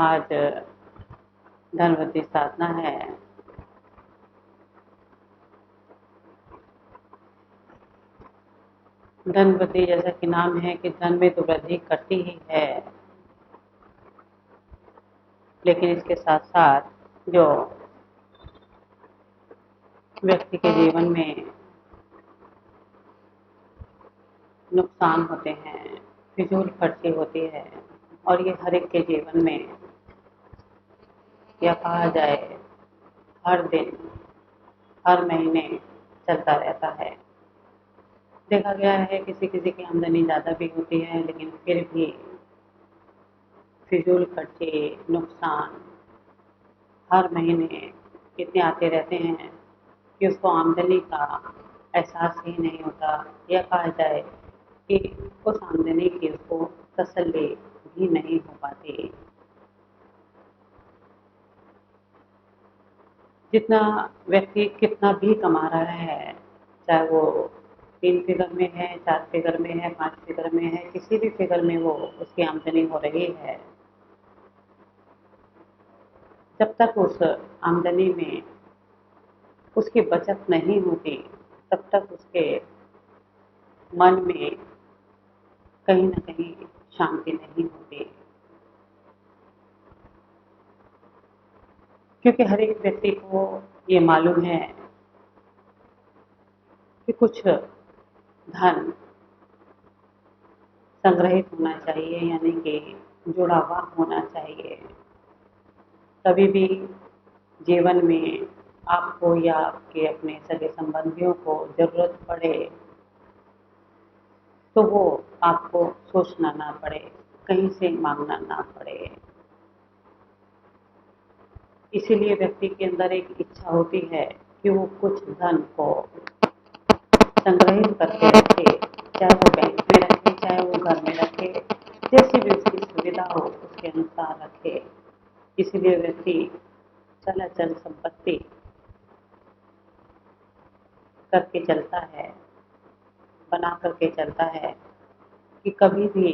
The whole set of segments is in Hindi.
आज धनवती साधना है। धनवती जैसा कि नाम है कि धन में तो वृद्धि करती ही है, लेकिन इसके साथ साथ जो व्यक्ति के जीवन में नुकसान होते हैं, फिजूल खर्ची होती है, और ये हर एक के जीवन में, या कहा जाए हर दिन हर महीने चलता रहता है। देखा गया है किसी किसी की आमदनी ज़्यादा भी होती है, लेकिन फिर भी फिजूल खर्ची, नुकसान हर महीने इतने आते रहते हैं कि उसको आमदनी का एहसास ही नहीं होता, या कहा जाए कि उस आमदनी की उसको तसल्ली भी नहीं हो पाती। जितना व्यक्ति कितना भी कमा रहा है, चाहे वो 3 फिगर में है, 4 फिगर में है, 5 फिगर में है, किसी भी फिगर में वो उसकी आमदनी हो रही है, जब तक उस आमदनी में उसकी बचत नहीं होती, तब तक उसके मन में कहीं न कहीं शांति नहीं होती। क्योंकि हर एक व्यक्ति को ये मालूम है कि कुछ धन संग्रहित होना चाहिए, यानी कि जुड़ा हुआ होना चाहिए। कभी भी जीवन में आपको या आपके अपने सगे संबंधियों को ज़रूरत पड़े, तो वो आपको सोचना ना पड़े, कहीं से मांगना ना पड़े। इसीलिए व्यक्ति के अंदर एक इच्छा होती है कि वो कुछ धन को संग्रहित करके रखे, चाहे वो बैंक में रखे, चाहे वो घर में रखे, जैसी भी उसकी सुविधा हो उसके अनुसार रखे। इसलिए व्यक्ति चल संपत्ति करके चलता है, बना करके चलता है कि कभी भी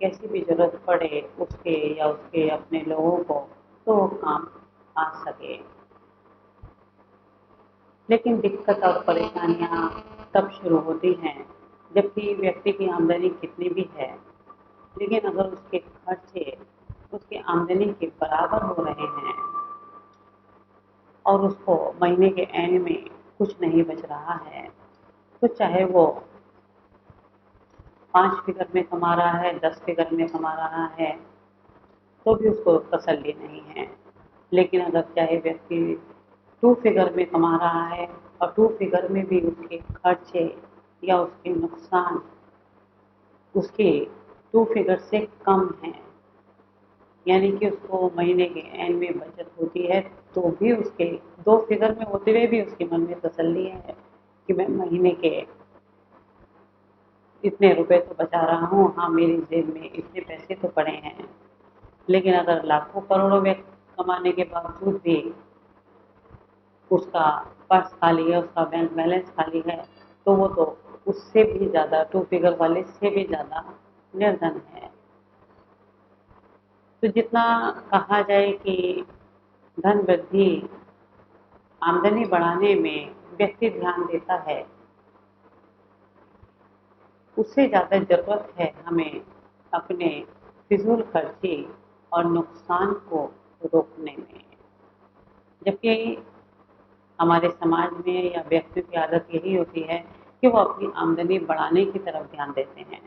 कैसी भी ज़रूरत पड़े उसके या उसके अपने लोगों को, तो वो काम आ सके। लेकिन दिक्कत और परेशानियाँ तब शुरू होती हैं जबकि व्यक्ति की आमदनी कितनी भी है, लेकिन अगर उसके खर्चे उसकी आमदनी के बराबर हो रहे हैं और उसको महीने के एंड में कुछ नहीं बच रहा है, तो चाहे वो 5 फिगर में कमा रहा है, 10 फिगर में कमा रहा है, तो भी उसको तसल्ली नहीं है। लेकिन अगर चाहे व्यक्ति 2 फिगर में कमा रहा है और 2 फिगर में भी उसके खर्चे या उसके नुकसान उसके 2 फिगर से कम हैं, यानी कि उसको महीने के एंड में बचत होती है, तो भी उसके 2 फिगर में होते हुए भी उसके मन में तसल्ली है कि मैं महीने के इतने रुपए तो बचा रहा हूँ, हाँ मेरी जेब में इतने पैसे तो पड़े हैं। लेकिन अगर लाखों करोड़ों में कमाने के बावजूद भी उसका पर्स खाली है, उसका बैंक बैलेंस खाली है, तो वो तो उससे भी ज़्यादा 2 फिगर वाले से भी ज़्यादा निर्धन है। तो जितना कहा जाए कि धन वृद्धि, आमदनी बढ़ाने में व्यक्ति ध्यान देता है, उससे ज़्यादा ज़रूरत है हमें अपने फिजूल खर्ची और नुकसान को रोकने में। जबकि हमारे समाज में या व्यक्ति की आदत यही होती है कि वो अपनी आमदनी बढ़ाने की तरफ ध्यान देते हैं।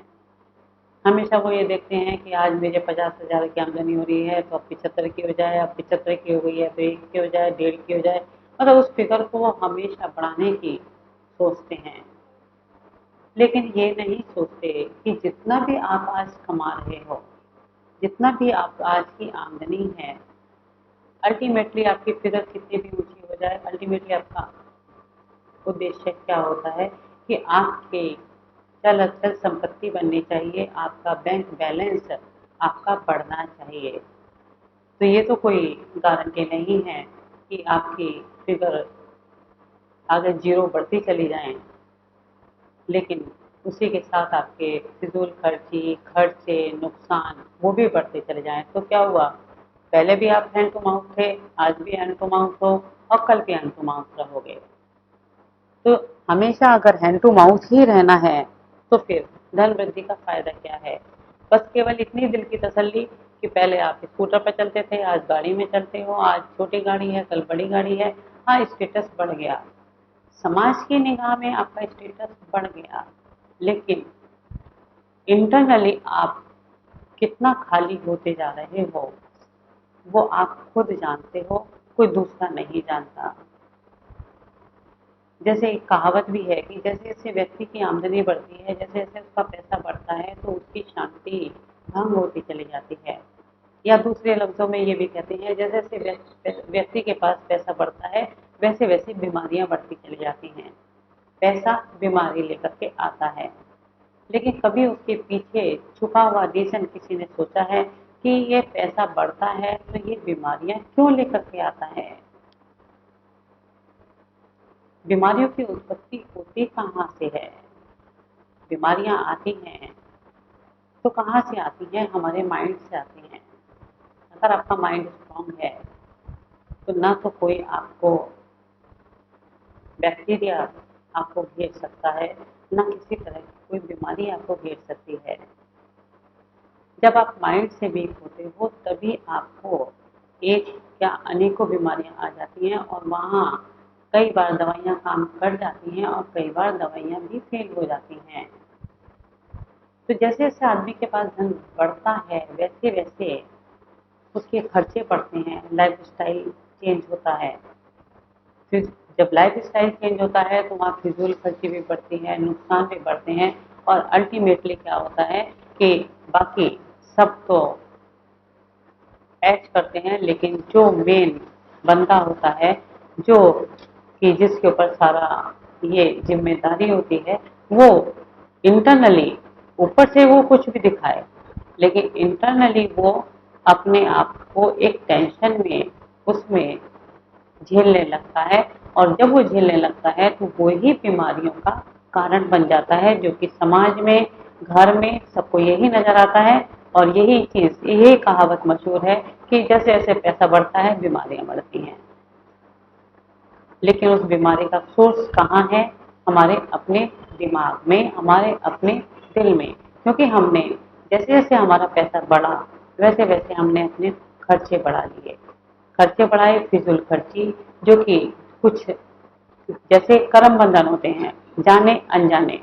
हमेशा वो ये देखते हैं कि आज मेरे 50,000 की आमदनी हो रही है, तो अब 75 की हो जाए, अब 75 की हो गई है तो 1 की हो जाए, 1.5 की हो जाए, मतलब उस फिगर को वो हमेशा बढ़ाने की सोचते हैं। लेकिन ये नहीं सोचते कि जितना भी आप आज कमा रहे हो, जितना भी आप आज की आमदनी है, अल्टीमेटली आपकी फिगर कितनी भी ऊँची हो जाए, अल्टीमेटली आपका उद्देश्य क्या होता है कि आपकी चल अचल संपत्ति बननी चाहिए, आपका बैंक बैलेंस आपका बढ़ना चाहिए। तो ये तो कोई गारंटी नहीं है कि आपकी फिगर अगर ज़ीरो बढ़ती चली जाएँ, लेकिन उसी के साथ आपके फिजूल खर्ची, खर्चे, नुकसान वो भी बढ़ते चले जाएँ, तो क्या हुआ? पहले भी आप हैंड टू माउथ थे, आज भी हैंड टू माउथ हो और कल भी हैंड टू माउथ रहोगे। तो हमेशा अगर हैंड टू माउथ ही रहना है तो फिर धन वृद्धि का फायदा क्या है? बस केवल इतनी दिल की तसल्ली कि पहले आप स्कूटर पर चलते थे, आज गाड़ी में चलते हो, आज छोटी गाड़ी है, कल बड़ी गाड़ी है। हाँ, स्टेटस बढ़ गया, समाज की निगाह में आपका स्टेटस बढ़ गया, लेकिन इंटरनली आप कितना खाली होते जा रहे हो वो आप खुद जानते हो, कोई दूसरा नहीं जानता। जैसे एक कहावत भी है कि जैसे जैसे व्यक्ति की आमदनी बढ़ती है, जैसे जैसे उसका पैसा बढ़ता है तो उसकी शांति भंग होती चली जाती है। या दूसरे लफ्जों में ये भी कहते हैं जैसे जैसे व्यक्ति के पास पैसा बढ़ता है वैसे वैसे बीमारियां बढ़ती चली जाती हैं। पैसा बीमारी लेकर के आता है, लेकिन कभी उसके पीछे छुपा हुआ रीजन किसी ने सोचा है कि ये पैसा बढ़ता है तो ये बीमारियां क्यों लेकर के आता है? बीमारियों की उत्पत्ति होती कहाँ से है? बीमारियां आती हैं तो कहाँ से आती हैं? हमारे माइंड से आती हैं। अगर आपका माइंड स्ट्रांग है तो ना तो कोई आपको बैक्टीरिया आपको घेर सकता है, ना किसी तरह की कोई बीमारी आपको घेर सकती है। जब आप माइंड से वीक होते हो तभी आपको एक या अनेकों बीमारियां आ जाती हैं और वहाँ कई बार दवाइयाँ काम कर जाती हैं और कई बार दवाइयाँ भी फेल हो जाती हैं। तो जैसे जैसे आदमी के पास धन बढ़ता है वैसे वैसे उसके खर्चे बढ़ते हैं, लाइफस्टाइल चेंज होता है। फिर जब लाइफस्टाइल चेंज होता है तो वहाँ फिजूल खर्ची भी बढ़ती है, नुकसान भी बढ़ते हैं और अल्टीमेटली क्या होता है कि बाकी सब तो ऐश करते हैं, लेकिन जो मेन बंदा होता है, जो कि जिसके ऊपर सारा ये जिम्मेदारी होती है, वो इंटरनली ऊपर से वो कुछ भी दिखाए लेकिन इंटरनली वो अपने आप को एक टेंशन में उसमें झेलने लगता है और जब वो झेलने लगता है तो वो ही बीमारियों का कारण बन जाता है, जो कि समाज में, घर में सबको यही नजर आता है। और यही चीज, यही कहावत मशहूर है कि जैसे जैसे पैसा बढ़ता है बीमारियां बढ़ती हैं। लेकिन उस बीमारी का सोर्स कहाँ है? हमारे अपने दिमाग में, हमारे अपने दिल में। क्योंकि हमने जैसे जैसे हमारा पैसा बढ़ा वैसे वैसे हमने अपने खर्चे बढ़ा लिए, खर्चे बढ़ाए, फिजूल खर्ची, जो कि कुछ जैसे करम बंधन होते हैं, जाने अनजाने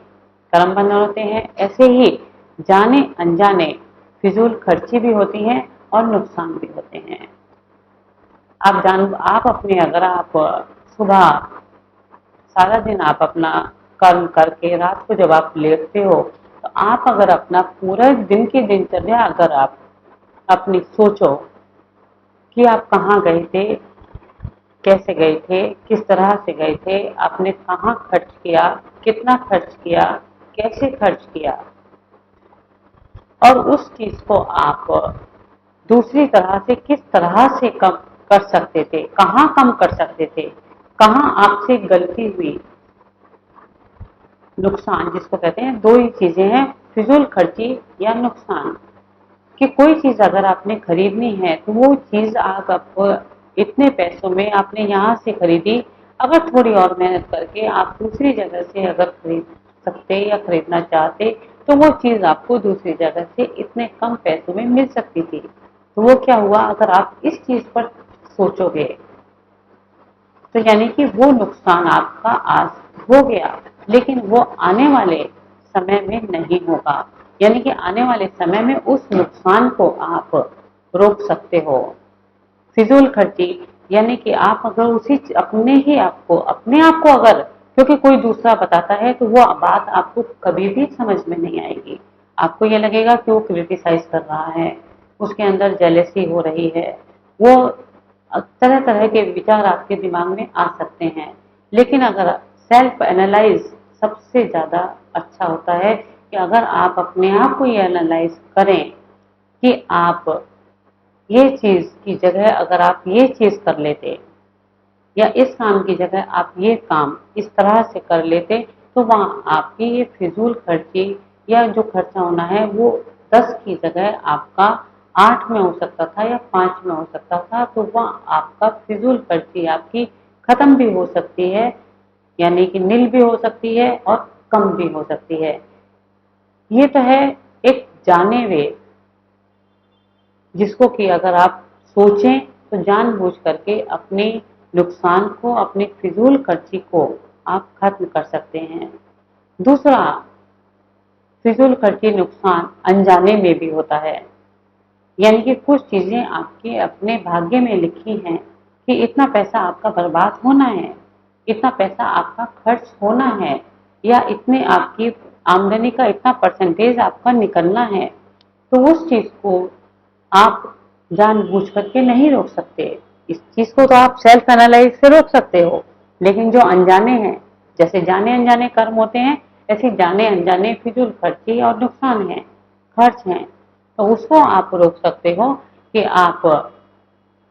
करम बंधन होते हैं, ऐसे ही जाने अनजाने फिजूल खर्ची भी होती हैं और नुकसान भी होते हैं। आप अपने, अगर आप सुबह सारा दिन आप अपना कर्म करके रात को जब आप लेटते हो तो आप अगर अपना पूरा दिन की दिनचर्या अगर आप अपनी सोचो कि आप कहाँ गए थे, कैसे गए थे, किस तरह से गए थे, आपने कहाँ खर्च किया, कितना खर्च किया, कैसे खर्च किया, और उस चीज को आप दूसरी तरह से किस तरह से कम कर सकते थे, कहाँ कम कर सकते थे, कहाँ आपसे गलती हुई। नुकसान जिसको कहते हैं, दो ही चीजें हैं, फिजूल खर्ची या नुकसान। कि कोई चीज अगर आपने खरीदनी है तो वो चीज आप इतने पैसों में आपने यहाँ से खरीदी, अगर थोड़ी और मेहनत करके आप दूसरी जगह से अगर खरीद सकते या खरीदना चाहते तो वो चीज आपको दूसरी जगह से इतने कम पैसों में मिल सकती थी। तो वो क्या हुआ, अगर आप इस चीज पर सोचोगे तो यानी कि वो नुकसान आपका आज हो गया, लेकिन वो आने वाले समय में नहीं होगा। यानी कि आने वाले समय में उस नुकसान को आप रोक सकते हो। फिजूल खर्ची यानी कि आप अगर उसी अपने आप को अगर, क्योंकि कोई दूसरा बताता है तो वो बात आपको कभी भी समझ में नहीं आएगी। आपको ये लगेगा कि वो क्रिटिसाइज कर रहा है, उसके अंदर जेलेसी हो रही है, वो तरह तरह के विचार आपके दिमाग में आ सकते हैं। लेकिन अगर सेल्फ एनालाइज सबसे ज्यादा अच्छा होता है कि अगर आप अपने आप को ये एनालाइज करें कि आप ये चीज की जगह अगर आप ये चीज कर लेते या इस काम की जगह आप ये काम इस तरह से कर लेते तो वहाँ आपकी ये फिजूल खर्ची या जो खर्चा होना है वो 10 की जगह आपका 8 में हो सकता था या 5 में हो सकता था, तो वह आपका फिजूल खर्ची आपकी खत्म भी हो सकती है, यानी कि नील भी हो सकती है और कम भी हो सकती है। ये तो है एक जाने हुए, जिसको कि अगर आप सोचें तो जानबूझ करके अपने नुकसान को, अपनी फिजूल खर्ची को आप खत्म कर सकते हैं। दूसरा, फिजूल खर्ची नुकसान अनजाने में भी होता है, यानी कि कुछ चीजें आपके अपने भाग्य में लिखी हैं कि इतना पैसा आपका बर्बाद होना है, इतना पैसा आपका खर्च होना है, या इतने आपकी आमदनी का इतना परसेंटेज आपका निकलना है, तो उस चीज को आप जानबूझ करके नहीं रोक सकते। इस चीज को तो आप सेल्फ एनालाइज से रोक सकते हो, लेकिन जो अनजाने हैं, जैसे जाने अनजाने कर्म होते हैं, ऐसे जाने अनजाने फिजूल खर्ची और नुकसान है, खर्च हैं, तो उसको आप रोक सकते हो कि आप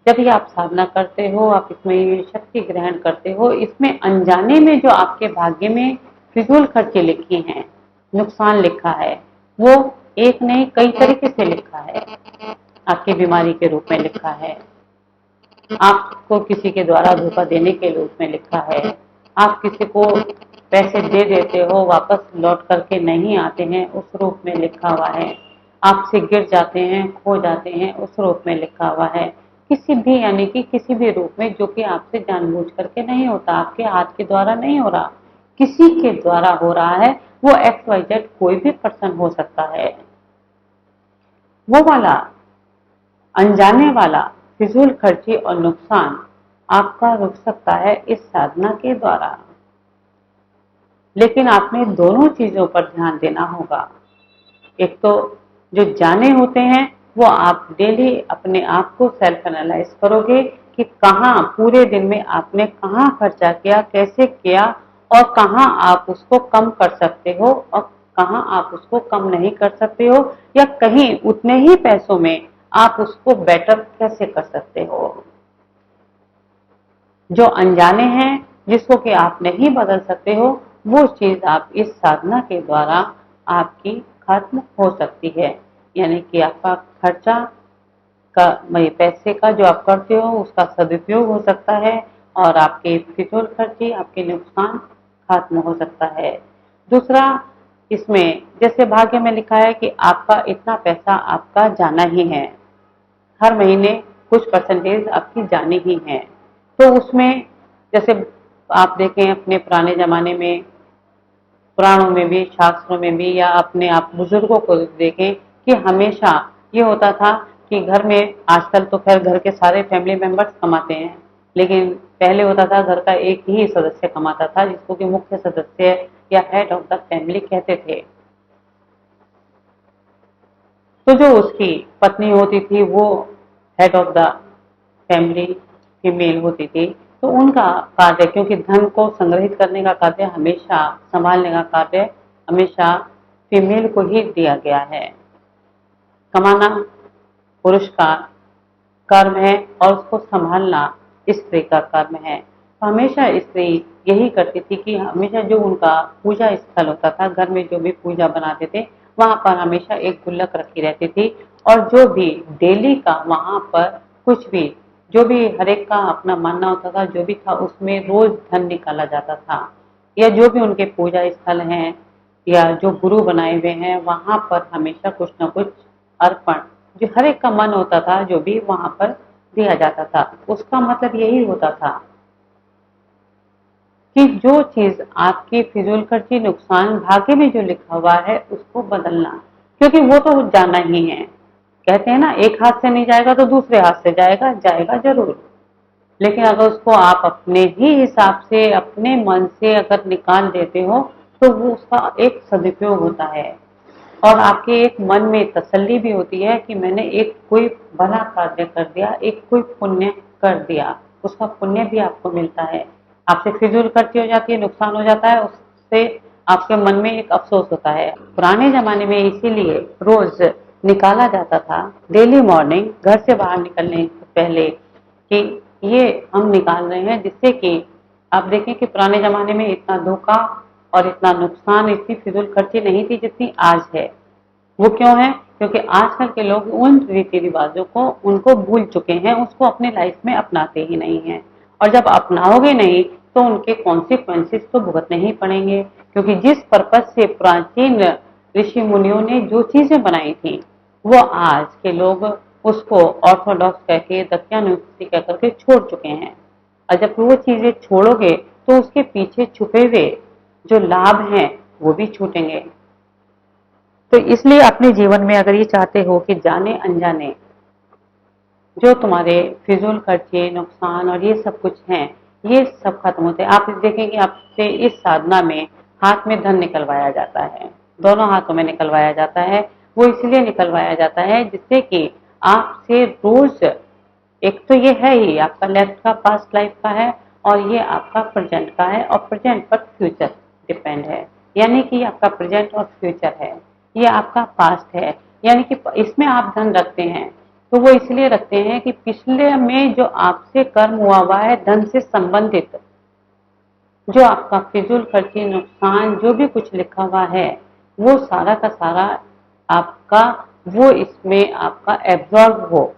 जब भी आप साधना करते हो, आप इसमें शक्ति ग्रहण करते हो, इसमें अनजाने में जो आपके भाग्य में फिजूल खर्चे लिखी हैं, नुकसान लिखा है, वो एक नहीं कई तरीके से लिखा है। आपकी बीमारी के रूप में लिखा है, आपको किसी के द्वारा धोखा देने के रूप में लिखा है, आप किसी को पैसे दे देते हो, वापस लौट करके नहीं आते हैं, उस रूप में लिखा हुआ है। आपसे गिर जाते हैं, खो जाते हैं, उस रूप में लिखा हुआ है। किसी भी, यानी कि किसी भी रूप में, जो कि आपसे जानबूझ करके नहीं होता, आपके हाथ के द्वारा नहीं हो रहा, किसी के द्वारा हो रहा है। वो XYZ कोई भी पर्सन हो सकता है। वो वाला अनजाने वाला फिजूल खर्ची और नुकसान आपका रुक सकता है इस साधना के द्वारा। लेकिन आपने दोनों चीजों पर ध्यान देना होगा। एक तो जो जाने होते हैं, वो आप डेली अपने आप को सेल्फ एनालाइज करोगे कि कहाँ पूरे दिन में आपने कहाँ खर्चा किया, कैसे किया, और कहाँ आप उसको कम कर सकते हो और कहाँ आप उसको कम नहीं कर सकते हो, या कहीं उतने ही पैसों में आप उसको बेटर कैसे कर सकते हो। जो अनजाने हैं, जिसको कि आप नहीं बदल सकते हो, वो चीज आप इस साधना के द्वारा आपकी खत्म हो सकती है। यानी कि आपका खर्चा का, पैसे का जो आप करते हो उसका सदुपयोग हो सकता है, और आपके फिजूल खर्ची, आपके नुकसान खत्म हो सकता है। दूसरा, इसमें जैसे भाग्य में लिखा है कि आपका इतना पैसा आपका जाना ही है, हर महीने कुछ परसेंटेज आपकी जानी ही है। तो उसमें जैसे आप देखें अपने पुराने जमाने में, पुराणों में भी, शास्त्रों में भी, या अपने आप बुजुर्गों को देखें कि हमेशा ये होता था कि घर में, आजकल तो खैर घर के सारे फैमिली मेंबर्स कमाते हैं, लेकिन पहले होता था घर का एक ही सदस्य कमाता था, जिसको कि मुख्य सदस्य या हेड ऑफ द फैमिली कहते थे। तो जो उसकी पत्नी होती थी वो head of the family female होती थी, तो उनका कार्य, क्योंकि धन को संग्रहित करने का कार्य हमेशा, संभालने का कार्य हमेशा फीमेल को ही दिया गया है। कमाना पुरुष का कर्म है और उसको संभालना स्त्री का कर्म है। तो हमेशा स्त्री यही करती थी कि हमेशा जो उनका पूजा स्थल होता था, घर में जो भी पूजा बनाते थे, वहां पर हमेशा एक गुल्लक रखी रहती थी, और जो भी डेली का वहां पर कुछ भी, जो भी हर एक का अपना मानना होता था, जो भी था उसमें रोज धन निकाला जाता था, या जो भी उनके पूजा स्थल हैं या जो गुरु बनाए हुए हैं, वहां पर हमेशा कुछ न कुछ अर्पण, जो हर एक का मन होता था, जो भी वहां पर दिया जाता था। उसका मतलब यही होता था कि जो चीज आपकी फिजूल खर्ची, नुकसान, भाग्य में जो लिखा हुआ है उसको बदलना, क्योंकि वो तो जाना ही है। कहते हैं ना, एक हाथ से नहीं जाएगा तो दूसरे हाथ से जाएगा, जाएगा जरूर। लेकिन अगर उसको आप अपने ही हिसाब से, अपने मन से अगर निकाल देते हो, तो वो उसका एक सदुपयोग होता है, और आपके एक मन में तसल्ली भी होती है कि मैंने एक कोई भला कार्य कर दिया, एक कोई पुण्य कर दिया, उसका पुण्य भी आपको मिलता है। आपसे फिजूल खर्ची हो जाती है, नुकसान हो जाता है, उससे आपके मन में एक अफसोस होता है। पुराने जमाने में इसीलिए रोज निकाला जाता था, डेली मॉर्निंग घर से बाहर निकलने से पहले, कि ये हम निकाल रहे हैं, जिससे कि आप देखें कि पुराने जमाने में इतना धोखा और इतना नुकसान, इतनी फिजूल खर्ची नहीं थी जितनी आज है। वो क्यों है? क्योंकि आजकल के लोग उन रीति रिवाजों को उनको भूल चुके हैं, उसको अपने लाइफ में अपनाते ही नहीं हैं। और जब अपनाओगे नहीं तो उनके कॉन्सिक्वेंसेस तो भुगतने ही पड़ेंगे, क्योंकि जिस पर्पज से प्राचीन ऋषि मुनियों ने जो चीजें बनाई थी वो आज के लोग उसको ऑर्थोडॉक्स कह के दक्षिणानुस्ती कह करके छोड़ चुके हैं। और जब वो चीजें छोड़ोगे तो उसके पीछे छुपे हुए जो लाभ हैं वो भी छूटेंगे। तो इसलिए अपने जीवन में अगर ये चाहते हो कि जाने अनजाने जो तुम्हारे फिजूल खर्चे, नुकसान और ये सब कुछ हैं, ये सब खत्म होते हैं। आप देखेंगे आपसे इस साधना में हाथ में धन निकलवाया जाता है, दोनों हाथों में निकलवाया जाता है। वो इसलिए निकलवाया जाता है जिससे कि आपसे रोज, एक तो ये है ही आपका लेफ्ट का पास्ट लाइफ का है और ये आपका प्रेजेंट का है, और प्रेजेंट पर फ्यूचर डिपेंड है। यानी कि आपका प्रेजेंट और फ्यूचर है, ये आपका पास्ट है। यानी कि इसमें आप धन रखते हैं तो वो इसलिए रखते हैं कि पिछले में जो आपसे कर्म हुआ है धन से संबंधित, जो आपका फिजूल खर्ची, नुकसान, जो भी कुछ लिखा हुआ है वो सारा का सारा आपका, वो इसमें आपका एब्जॉर्ब हो,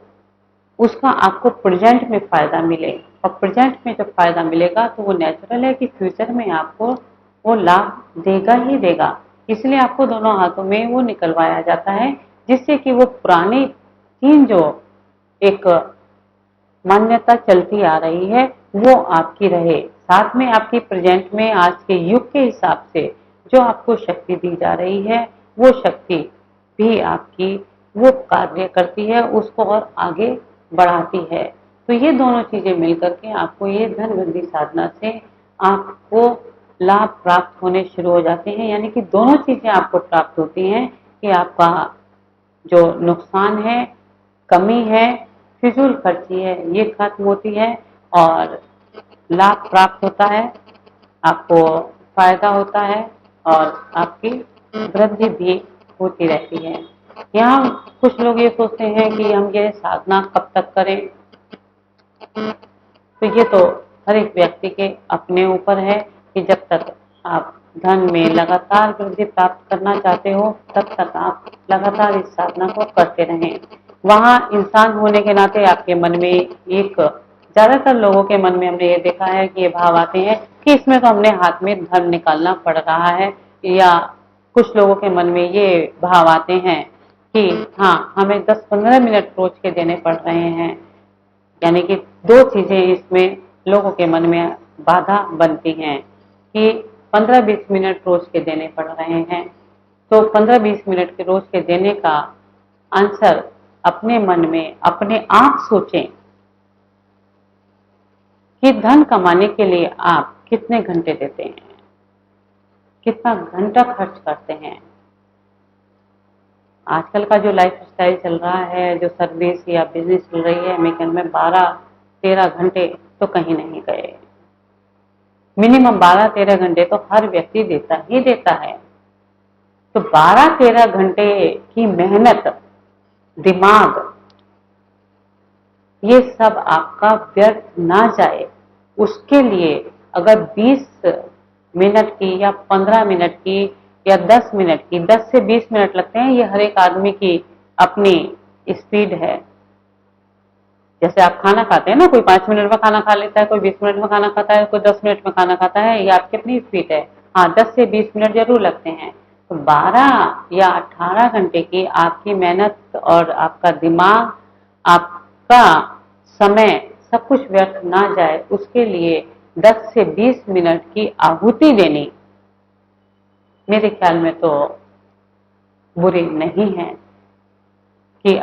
उसका आपको प्रेजेंट में फायदा मिले। और प्रेजेंट में जब फायदा मिलेगा तो वो नेचुरल है कि फ्यूचर में आपको वो लाभ देगा ही देगा। इसलिए आपको दोनों हाथों में वो निकलवाया जाता है, जिससे कि वो पुरानी तीन जो एक मान्यता चलती आ रही है वो आपकी रहे, साथ में आपकी प्रेजेंट में आज के युग के हिसाब से जो आपको शक्ति दी जा रही है वो शक्ति भी आपकी वो कार्य करती है, उसको और आगे बढ़ाती है। तो ये दोनों चीजें मिलकर के आपको ये धन वृद्धि साधना से आपको लाभ प्राप्त होने शुरू हो जाते हैं। यानी कि दोनों चीजें आपको प्राप्त होती हैं कि आपका जो नुकसान है, कमी है, फिजूल खर्ची है, ये खत्म होती है और लाभ प्राप्त होता है, आपको फायदा होता है और आपकी वृद्धि भी होती रहती है। यहाँ कुछ लोग ये सोचते हैं कि हम ये साधना कब तक करें, तो ये तो हर एक व्यक्ति के अपने ऊपर है कि जब तक आप धन में लगातार वृद्धि प्राप्त करना चाहते हो तब तक आप लगातार इस साधना को करते रहें। वहाँ इंसान होने के नाते आपके मन में एक, ज्यादातर लोगों के मन में हमने ये देखा है कि ये भाव आते हैं कि इसमें तो हमने हाथ में धन निकालना पड़ रहा है, या कुछ लोगों के मन में ये भाव आते हैं कि हाँ हमें 10-15 मिनट रोज के देने पड़ रहे हैं। यानी कि दो चीजें इसमें लोगों के मन में बाधा बनती हैं कि 15-20 मिनट रोज के देने पड़ रहे हैं। तो 15-20 मिनट के रोज के देने का आंसर अपने मन में अपने आप सोचें कि धन कमाने के लिए आप कितने घंटे देते हैं, कितना घंटा खर्च करते हैं। आजकल का जो लाइफ स्टाइल चल रहा है, जो सर्विस या बिजनेस चल रही है, मैं कहूँ 12-13 घंटे तो कहीं नहीं गए। मिनिमम 12-13 घंटे तो हर व्यक्ति देता ही देता है। तो 12-13 घंटे की मेहनत, दिमाग, ये सब आपका व्यर्थ ना जाए, उसके लिए अगर 20 मिनट की या 15 मिनट की या 10 मिनट की, 10 से 20 मिनट लगते हैं, ये हर एक आदमी की अपनी स्पीड है। जैसे आप खाना खाते हैं ना, कोई 5 मिनट में खाना खा लेता है, कोई 20 मिनट में खाना खाता है, कोई 10 मिनट में खाना खाता है, ये आपकी अपनी स्पीड है। हाँ, 10 से 20 मिनट जरूर लगते हैं। तो 12 या 18 घंटे की आपकी मेहनत और आपका दिमाग, आपका समय, सब कुछ व्यर्थ ना जाए, उसके लिए 10 से 20 मिनट की आहुति देनी मेरे ख्याल में तो बुरी नहीं है। कि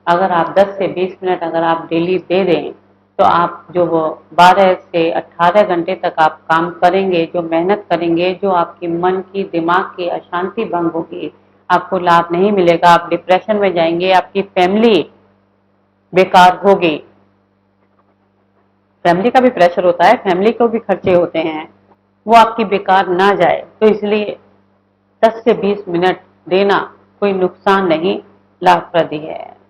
अगर आप 10 से 20 मिनट अगर आप डेली दे दें तो आप जो 12 से 18 घंटे तक आप काम करेंगे, जो मेहनत करेंगे, जो आपकी मन की, दिमाग की अशांति भंग होगी, आपको लाभ नहीं मिलेगा, आप डिप्रेशन में जाएंगे, आपकी फैमिली बेकार होगी। फैमिली का भी प्रेशर होता है, फैमिली को भी खर्चे होते हैं, वो आपकी बेकार ना जाए, तो इसलिए 10 से 20 मिनट देना कोई नुकसान नहीं, लाभप्रद है।